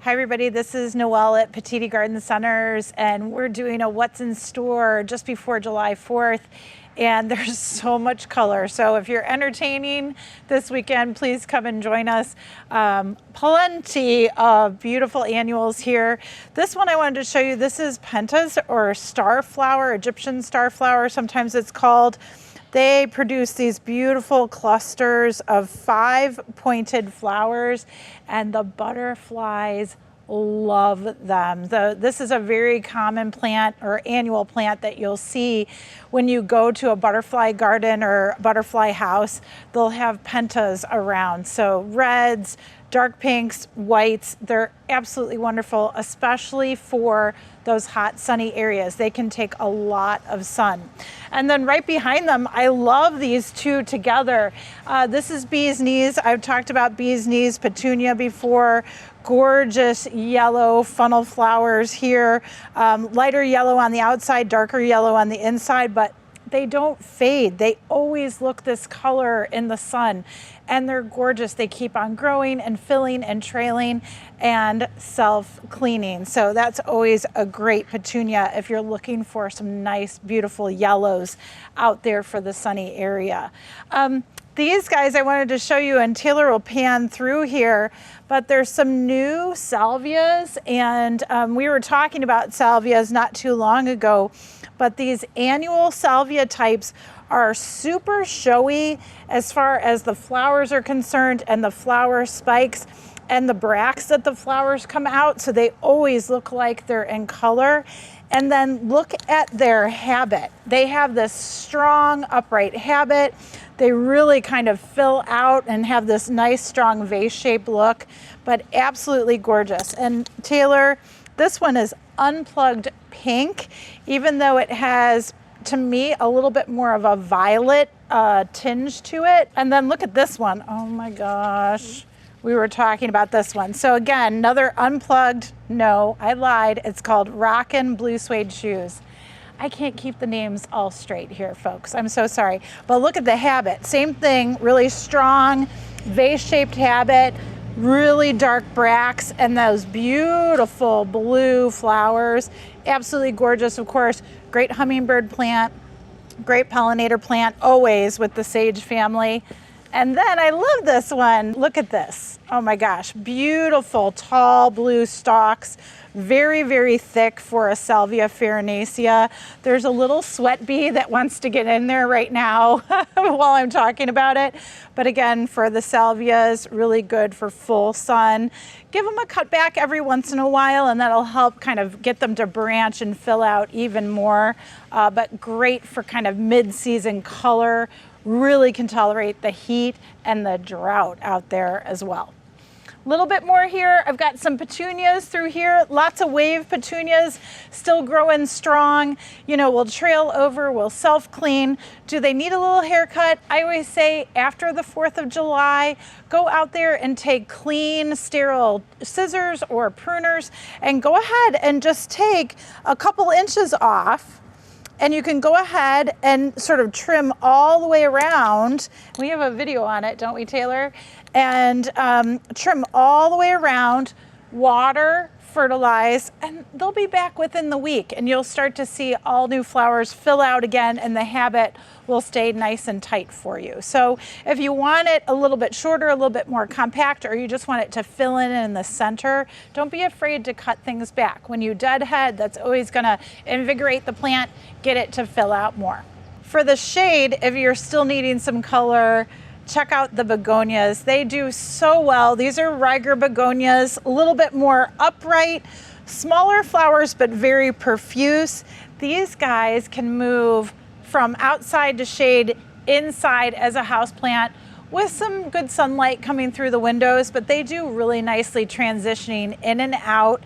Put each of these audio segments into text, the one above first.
Hi everybody, this is Noelle at Petitti Garden Centers, and we're doing a What's in Store just before July 4th, and there's so much color. So if you're entertaining this weekend, please come and join us. Plenty of beautiful annuals here. This one I wanted to show you, this is Pentas, or starflower, Egyptian starflower, sometimes it's called. They produce these beautiful clusters of 5 pointed flowers, and the butterflies love them. This is a very common plant or annual plant that you'll see when you go to a butterfly garden or butterfly house. They'll have pentas around. So reds, dark pinks, whites, they're absolutely wonderful, especially for those hot sunny areas. They can take a lot of sun. And then right behind them, I love these two together. This is bee's knees. I've talked about bee's knees petunia before. Gorgeous yellow funnel flowers here. Lighter yellow on the outside, darker yellow on the inside, but they don't fade. They always look this color in the sun, and they're gorgeous. They keep on growing and filling and trailing and self-cleaning. So that's always a great petunia if you're looking for some nice, beautiful yellows out there for the sunny area. These guys I wanted to show you, and Taylor will pan through here, but there's some new salvias, and we were talking about salvias not too long ago, but these annual salvia types are super showy as far as the flowers are concerned, and the flower spikes and the bracts that the flowers come out, so they always look like they're in color. And then look at their habit. They have this strong upright habit. They really kind of fill out and have this nice strong vase-shaped look, but absolutely gorgeous. And Taylor, this one is unplugged pink, even though it has, to me, a little bit more of a violet tinge to it. And then look at this one. Oh my gosh. We were talking about this one. So again, another unplugged, no, I lied. It's called Rockin' Blue Suede Shoes. I can't keep the names all straight here, folks. I'm so sorry. But look at the habit. Same thing, really strong, vase-shaped habit, really dark bracts, and those beautiful blue flowers. Absolutely gorgeous, of course. Great hummingbird plant, great pollinator plant, always with the sage family. And then I love this one. Look at this. Oh my gosh, beautiful tall blue stalks. Very, very thick for a Salvia farinaceae. There's a little sweat bee that wants to get in there right now while I'm talking about it. But again, for the salvias, really good for full sun. Give them a cut back every once in a while, and that'll help kind of get them to branch and fill out even more. But great for kind of mid-season color. Really can tolerate the heat and the drought out there as well. A little bit more here. I've got some petunias through here. Lots of wave petunias still growing strong. You know, will trail over, will self-clean. Do they need a little haircut? I always say after the 4th of July, go out there and take clean, sterile scissors or pruners and go ahead and just take a couple inches off. And you can go ahead and sort of trim all the way around. We have a video on it, don't we, Taylor? And trim all the way around, water, fertilize, and they'll be back within the week. And you'll start to see all new flowers fill out again, and the habit will stay nice and tight for you. So if you want it a little bit shorter, a little bit more compact, or you just want it to fill in the center, don't be afraid to cut things back. When you deadhead, that's always gonna invigorate the plant, get it to fill out more. For the shade, if you're still needing some color, check out the begonias. They do so well. These are Riger begonias, a little bit more upright, smaller flowers, but very profuse. These guys can move from outside to shade inside as a houseplant with some good sunlight coming through the windows, but they do really nicely transitioning in and out.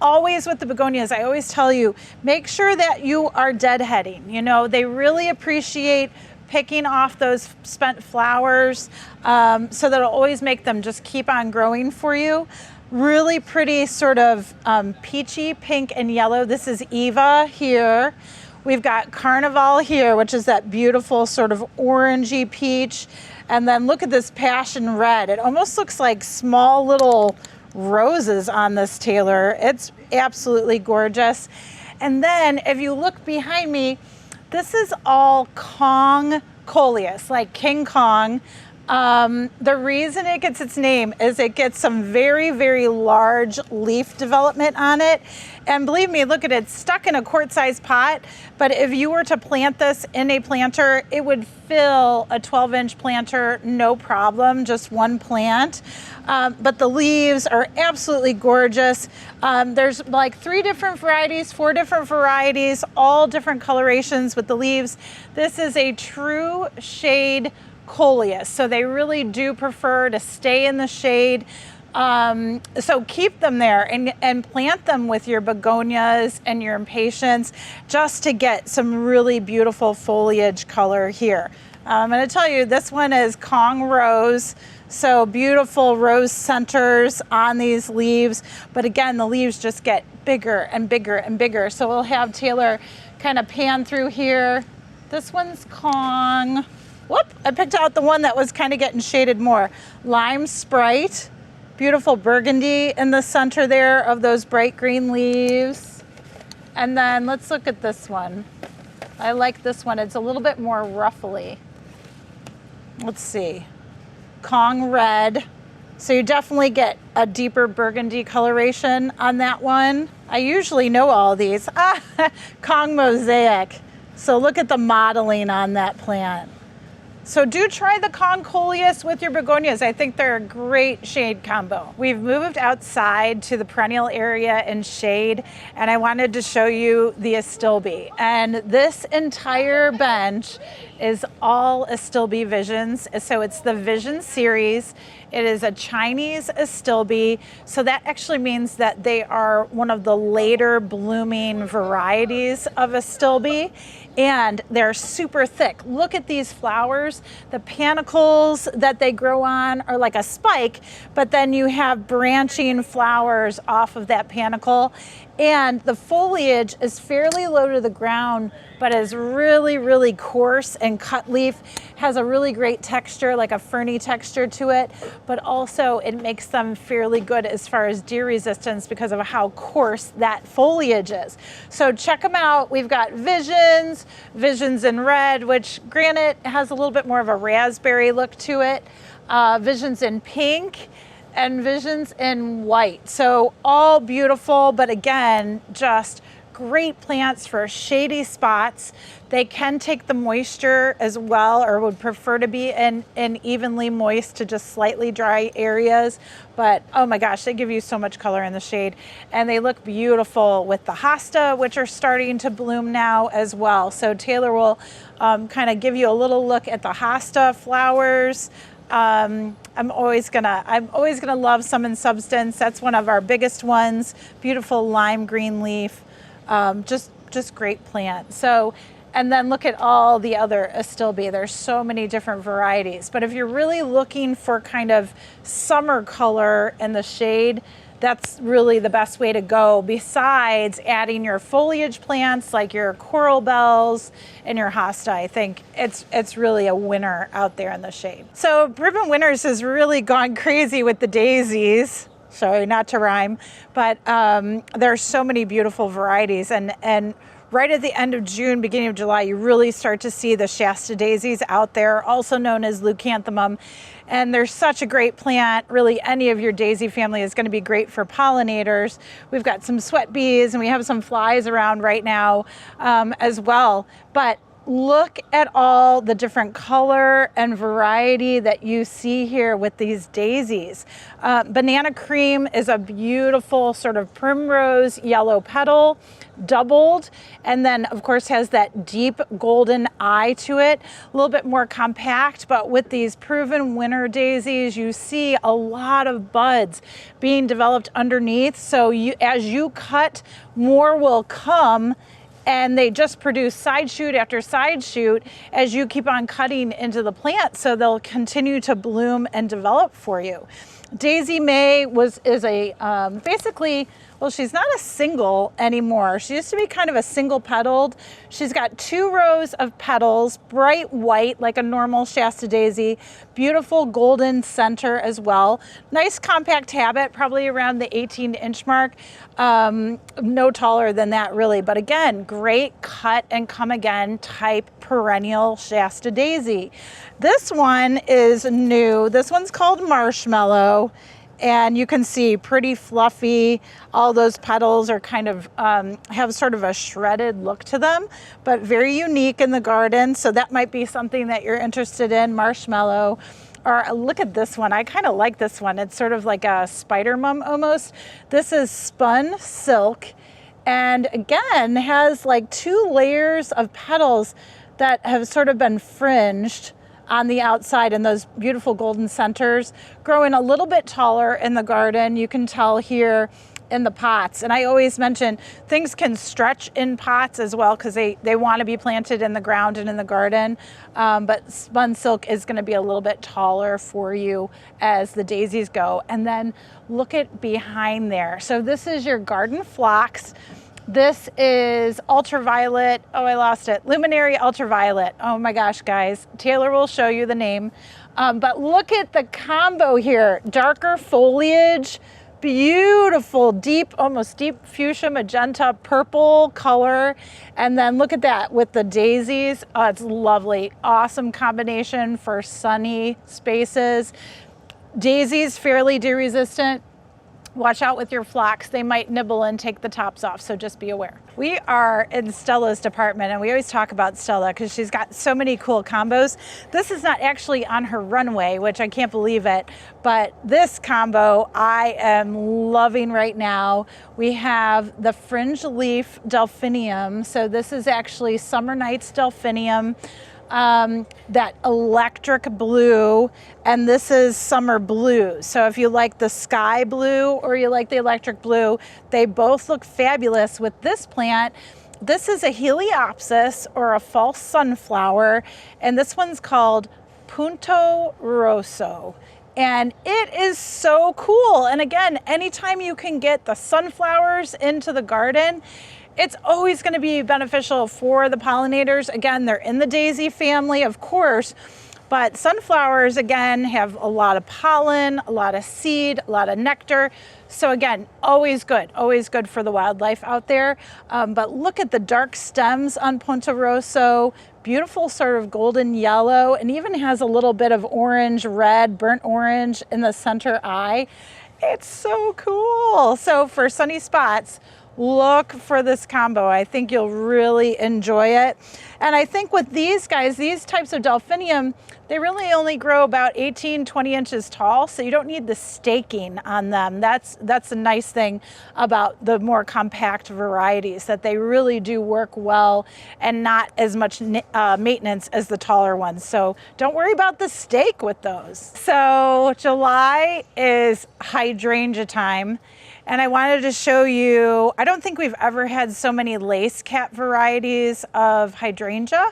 Always with the begonias, I always tell you, make sure that you are deadheading. You know, they really appreciate picking off those spent flowers, so that'll always make them just keep on growing for you. Really pretty sort of peachy pink and yellow. This is Eva here. We've got Carnival here, which is that beautiful sort of orangey peach. And then look at this passion red. It almost looks like small little roses on this Taylor. It's absolutely gorgeous. And then if you look behind me, this is all Kong Coleus, like King Kong. The reason it gets its name is it gets some very, very large leaf development on it. And believe me, look at it, it's stuck in a quart-sized pot. But if you were to plant this in a planter, it would fill a 12-inch planter, no problem, just one plant. But the leaves are absolutely gorgeous. There's like 3 different varieties, 4 different varieties, all different colorations with the leaves. This is a true shade Coleus, so they really do prefer to stay in the shade. So keep them there and plant them with your begonias and your impatiens just to get some really beautiful foliage color here. I'm going to tell you, this one is Kong Rose, so beautiful rose centers on these leaves, but again, the leaves just get bigger and bigger and bigger. So we'll have Taylor kind of pan through here. This one's Kong. Whoop, I picked out the one that was kind of getting shaded more. Lime Sprite, beautiful burgundy in the center there of those bright green leaves. And then let's look at this one. I like this one. It's a little bit more ruffly. Let's see. Kong Red. So you definitely get a deeper burgundy coloration on that one. I usually know all these. Kong Mosaic. So look at the modeling on that plant. So do try the Kong Coleus with your begonias. I think they're a great shade combo. We've moved outside to the perennial area in shade, and I wanted to show you the Astilbe. And this entire bench is all Astilbe Visions. So it's the Vision series. It is a Chinese Astilbe. So that actually means that they are one of the later blooming varieties of Astilbe. And they're super thick. Look at these flowers. The panicles that they grow on are like a spike, but then you have branching flowers off of that panicle. And the foliage is fairly low to the ground, but is really, really coarse and cut leaf. Has a really great texture, like a ferny texture to it, but also it makes them fairly good as far as deer resistance because of how coarse that foliage is. So check them out. We've got Visions in red, which granted has a little bit more of a raspberry look to it. Visions in pink, and Visions in white. So all beautiful, but again, just great plants for shady spots. They can take the moisture as well, or would prefer to be in evenly moist to just slightly dry areas. But oh my gosh, they give you so much color in the shade. And they look beautiful with the Hosta, which are starting to bloom now as well. So Taylor will kind of give you a little look at the Hosta flowers. I'm always gonna love Sum and Substance. That's one of our biggest ones. Beautiful lime green leaf, just great plant. So, and then look at all the other Astilbe. There's so many different varieties. But if you're really looking for kind of summer color in the shade, that's really the best way to go, besides adding your foliage plants like your coral bells and your hosta. I think it's really a winner out there in the shade. So Privet Winters has really gone crazy with the daisies. Sorry, not to rhyme, but there's so many beautiful varieties, and right at the end of June, beginning of July, you really start to see the Shasta Daisies out there, also known as Leucanthemum. And they're such a great plant. Really, any of your daisy family is going to be great for pollinators. We've got some sweat bees, and we have some flies around right now as well. But look at all the different color and variety that you see here with these daisies. Banana Cream is a beautiful sort of primrose yellow petal, doubled, and then of course has that deep golden eye to it, a little bit more compact. But with these proven winter daisies, you see a lot of buds being developed underneath. So as you cut, more will come, and they just produce side shoot after side shoot as you keep on cutting into the plant, so they'll continue to bloom and develop for you. Daisy May is a basically, well, she's not a single anymore. She used to be kind of a single petaled. She's got 2 rows of petals, bright white like a normal Shasta Daisy, beautiful golden center as well. Nice compact habit, probably around the 18-inch mark. No taller than that really, but again, great cut and come again type perennial Shasta Daisy. This one is new. This one's called Marshmallow. And you can see pretty fluffy. All those petals are kind of have sort of a shredded look to them, but very unique in the garden. So that might be something that you're interested in, Marshmallow. Or look at this one. I kind of like this one. It's sort of like a spider mum almost. This is Spun Silk. And again, has like 2 layers of petals that have sort of been fringed on the outside and those beautiful golden centers, growing a little bit taller in the garden. You can tell here in the pots. And I always mention things can stretch in pots as well because they want to be planted in the ground and in the garden. But Spun Silk is going to be a little bit taller for you as the daisies go. And then look at behind there. So this is your garden phlox. This is ultraviolet. Oh, I lost it. Luminary ultraviolet. Oh my gosh, guys. Taylor will show you the name. But look at the combo here. Darker foliage, beautiful, deep, almost deep fuchsia, magenta, purple color. And then look at that with the daisies. Oh, it's lovely. Awesome combination for sunny spaces. Daisies, fairly dew resistant. Watch out with your phlox. They might nibble and take the tops off, so just be aware. We are in Stella's department, and we always talk about Stella because she's got so many cool combos. This is not actually on her runway, which I can't believe it, but this combo I am loving right now. We have the fringe leaf delphinium. So this is actually Summer Nights delphinium. That electric blue, and this is summer blue. So if you like the sky blue or you like the electric blue, they both look fabulous with this plant. This is a heliopsis or a false sunflower, and this one's called Punto Rosso. And it is so cool. And again, anytime you can get the sunflowers into the garden, it's always going to be beneficial for the pollinators. Again, they're in the daisy family, of course, but sunflowers, again, have a lot of pollen, a lot of seed, a lot of nectar. So again, always good for the wildlife out there. But look at the dark stems on Punto Rosso, beautiful sort of golden yellow, and even has a little bit of orange, red, burnt orange in the center eye. It's so cool. So for sunny spots, look for this combo. I think you'll really enjoy it. And I think with these guys, these types of delphinium, they really only grow about 18, 20 inches tall, so you don't need the staking on them. That's the nice thing about the more compact varieties, that they really do work well and not as much maintenance as the taller ones. So don't worry about the stake with those. So July is hydrangea time. And I wanted to show you, I don't think we've ever had so many lace cap varieties of hydrangea.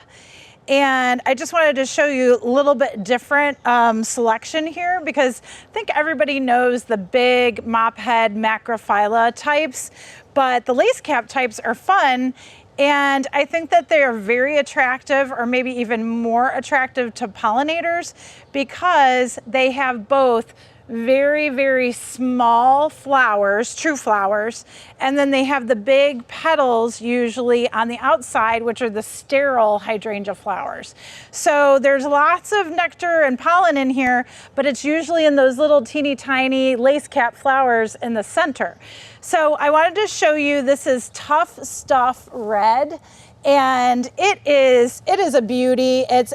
And I just wanted to show you a little bit different selection here, because I think everybody knows the big mop head macrophylla types, but the lace cap types are fun. And I think that they are very attractive, or maybe even more attractive to pollinators, because they have both very, very small flowers, true flowers, and then they have the big petals usually on the outside, which are the sterile hydrangea flowers. So there's lots of nectar and pollen in here, but it's usually in those little teeny tiny lace cap flowers in the center. So I wanted to show you, this is Tough Stuff Red. And it is a beauty. It's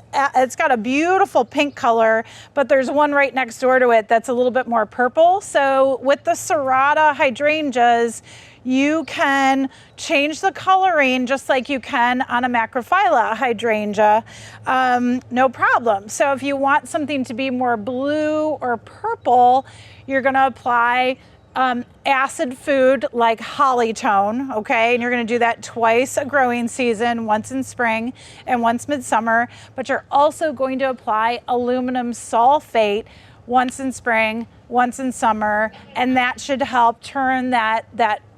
got a beautiful pink color, but there's one right next door to it that's a little bit more purple. So with the Serata hydrangeas, you can change the coloring just like you can on a macrophylla hydrangea, no problem. So if you want something to be more blue or purple, you're gonna apply acid food like Hollytone, okay? And you're gonna do that twice a growing season, once in spring and once midsummer, but you're also going to apply aluminum sulfate once in spring, once in summer, and that should help turn that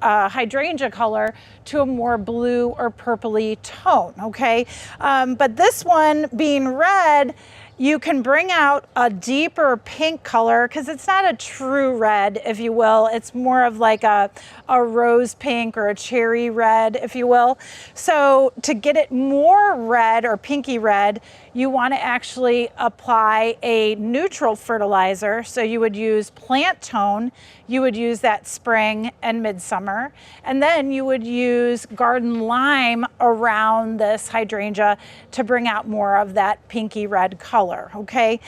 hydrangea color to a more blue or purpley tone, okay? But this one being red, you can bring out a deeper pink color because it's not a true red, if you will. It's more of like a rose pink or a cherry red, if you will. So to get it more red or pinky red, you want to actually apply a neutral fertilizer. So you would use plant tone, you would use that spring and midsummer, and then you would use garden lime around this hydrangea to bring out more of that pinky red color, okay?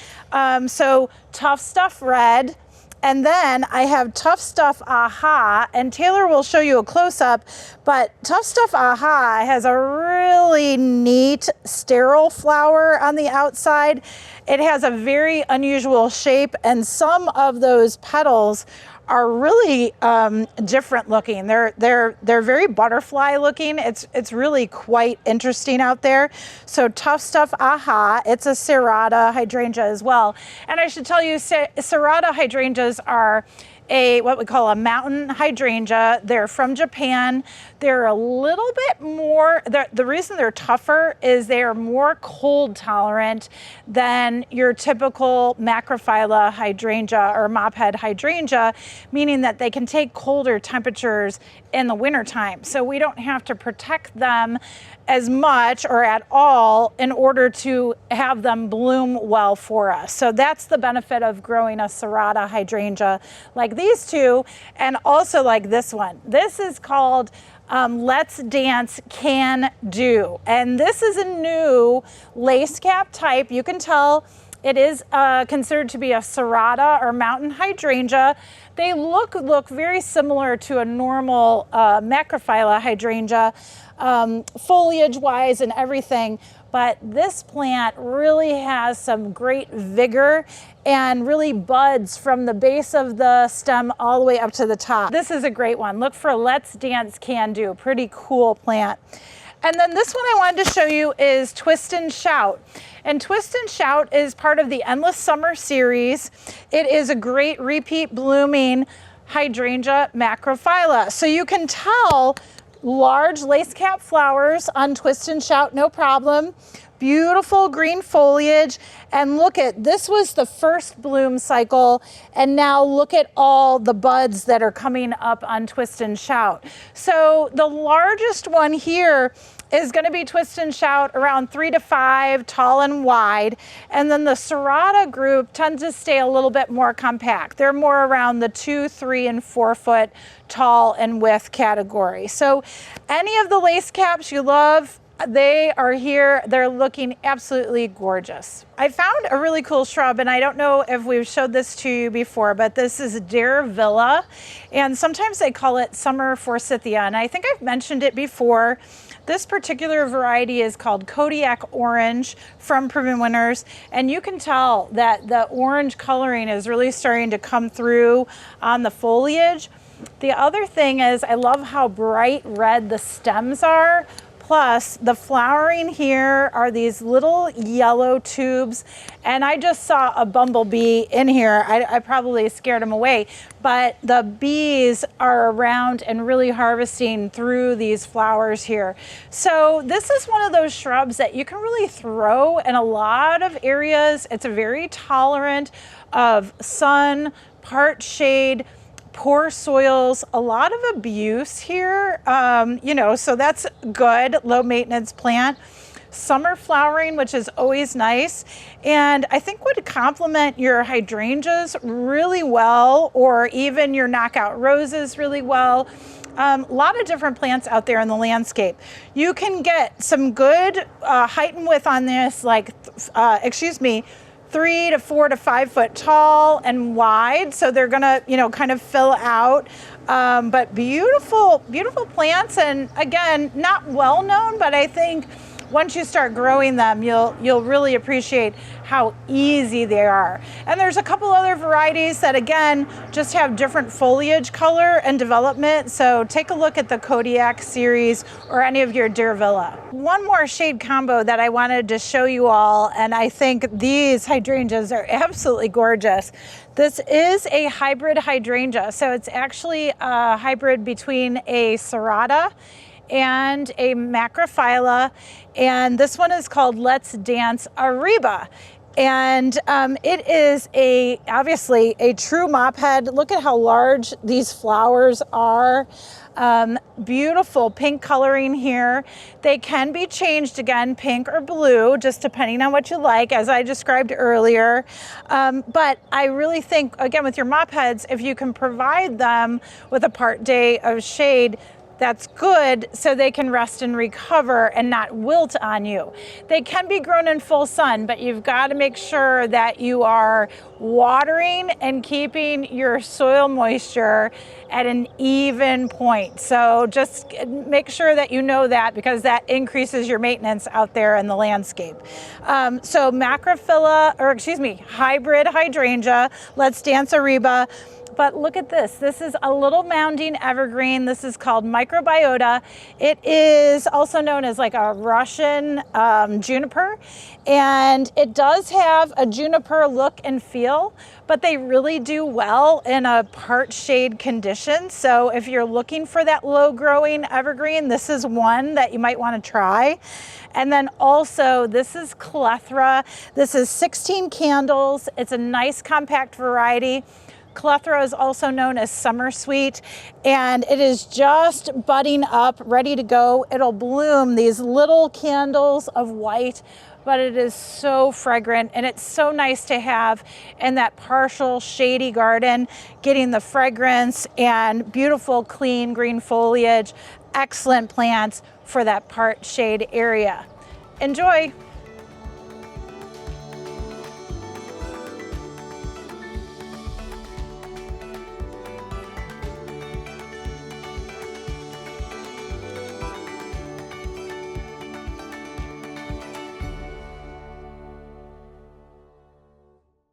So Tough Stuff Red, and then I have Tough Stuff Aha, and Taylor will show you a close-up, but Tough Stuff Aha has a really neat sterile flower on the outside. It has a very unusual shape, and some of those petals are really different looking. They're very butterfly looking. It's really quite interesting out there. So Tough Stuff Aha, it's a Serata hydrangea as well. And I should tell you, Serata hydrangeas are what we call a mountain hydrangea. They're from Japan. They're a little bit more, the reason they're tougher is they are more cold tolerant than your typical macrophylla hydrangea or mophead hydrangea, meaning that they can take colder temperatures in the wintertime. So we don't have to protect them as much or at all in order to have them bloom well for us. So that's the benefit of growing a Serata hydrangea like these two, and also like this one. This is called Let's Dance Can Do. And this is a new lace cap type. You can tell it is considered to be a Serata or mountain hydrangea. They look very similar to a normal macrophylla hydrangea, foliage-wise and everything. But this plant really has some great vigor and really buds from the base of the stem all the way up to the top. This is a great one. Look for Let's Dance Can Do. Pretty cool plant. And then this one I wanted to show you is Twist and Shout. And Twist and Shout is part of the Endless Summer series. It is a great repeat blooming hydrangea macrophylla. So you can tell large lace cap flowers on Twist and Shout, no problem. Beautiful green foliage. And look at, this was the first bloom cycle. And now look at all the buds that are coming up on Twist and Shout. So the largest one here is going to be Twist and Shout, around 3 to 5, tall and wide. And then the Serata group tends to stay a little bit more compact. They're more around the 2, 3, and 4 foot tall and width category. So any of the lace caps you love, they are here. They're looking absolutely gorgeous. I found a really cool shrub, and I don't know if we've showed this to you before, but this is Diervilla, and sometimes they call it summer forsythia, and I think I've mentioned it before. This particular variety is called Kodiak Orange from Proven Winners, and you can tell that the orange coloring is really starting to come through on the foliage. The other thing is I love how bright red the stems are. Plus, the flowering here are these little yellow tubes, and I just saw a bumblebee in here. I probably scared him away, but the bees are around and really harvesting through these flowers here. So this is one of those shrubs that you can really throw in a lot of areas. It's very tolerant of sun, part shade, poor soils, a lot of abuse here, you know, so that's good, low maintenance plant. Summer flowering, which is always nice, and I think would complement your hydrangeas really well, or even your knockout roses really well. A lot of different plants out there in the landscape. You can get some good height and width on this, like, 3 to 4 to 5 foot tall and wide, so they're gonna, you know, kind of fill out. But beautiful, beautiful plants, and again, not well known, but I think once you start growing them, you'll really appreciate how easy they are. And there's a couple other varieties that again just have different foliage color and development, so take a look at the Kodiak series or any of your Diervilla. One more shade combo that I wanted to show you all, and I think these hydrangeas are absolutely gorgeous. This is a hybrid hydrangea, so it's actually a hybrid between a Serata and a Macrophylla, and this one is called Let's Dance Ariba. And it is obviously a true mop head. Look at how large these flowers are. Beautiful pink coloring here. They can be changed again, pink or blue, just depending on what you like, as I described earlier. But I really think, again, with your mop heads, if you can provide them with a part day of shade, that's good, so they can rest and recover and not wilt on you. They can be grown in full sun, but you've got to make sure that you are watering and keeping your soil moisture at an even point. So just make sure that you know that, because that increases your maintenance out there in the landscape. So Macrophylla, or excuse me, hybrid hydrangea, Let's Dance Ariba. But look at this. This is a little mounding evergreen. This is called Microbiota. It is also known as like a Russian juniper. And it does have a juniper look and feel, but they really do well in a part shade condition. So if you're looking for that low growing evergreen, this is one that you might want to try. And then also this is Clethra. This is 16 candles. It's a nice compact variety. Clethra is also known as summer sweet, and it is just budding up, ready to go. It'll bloom these little candles of white, but it is so fragrant, and it's so nice to have in that partial shady garden, getting the fragrance and beautiful clean green foliage. Excellent plants for that part shade area. Enjoy.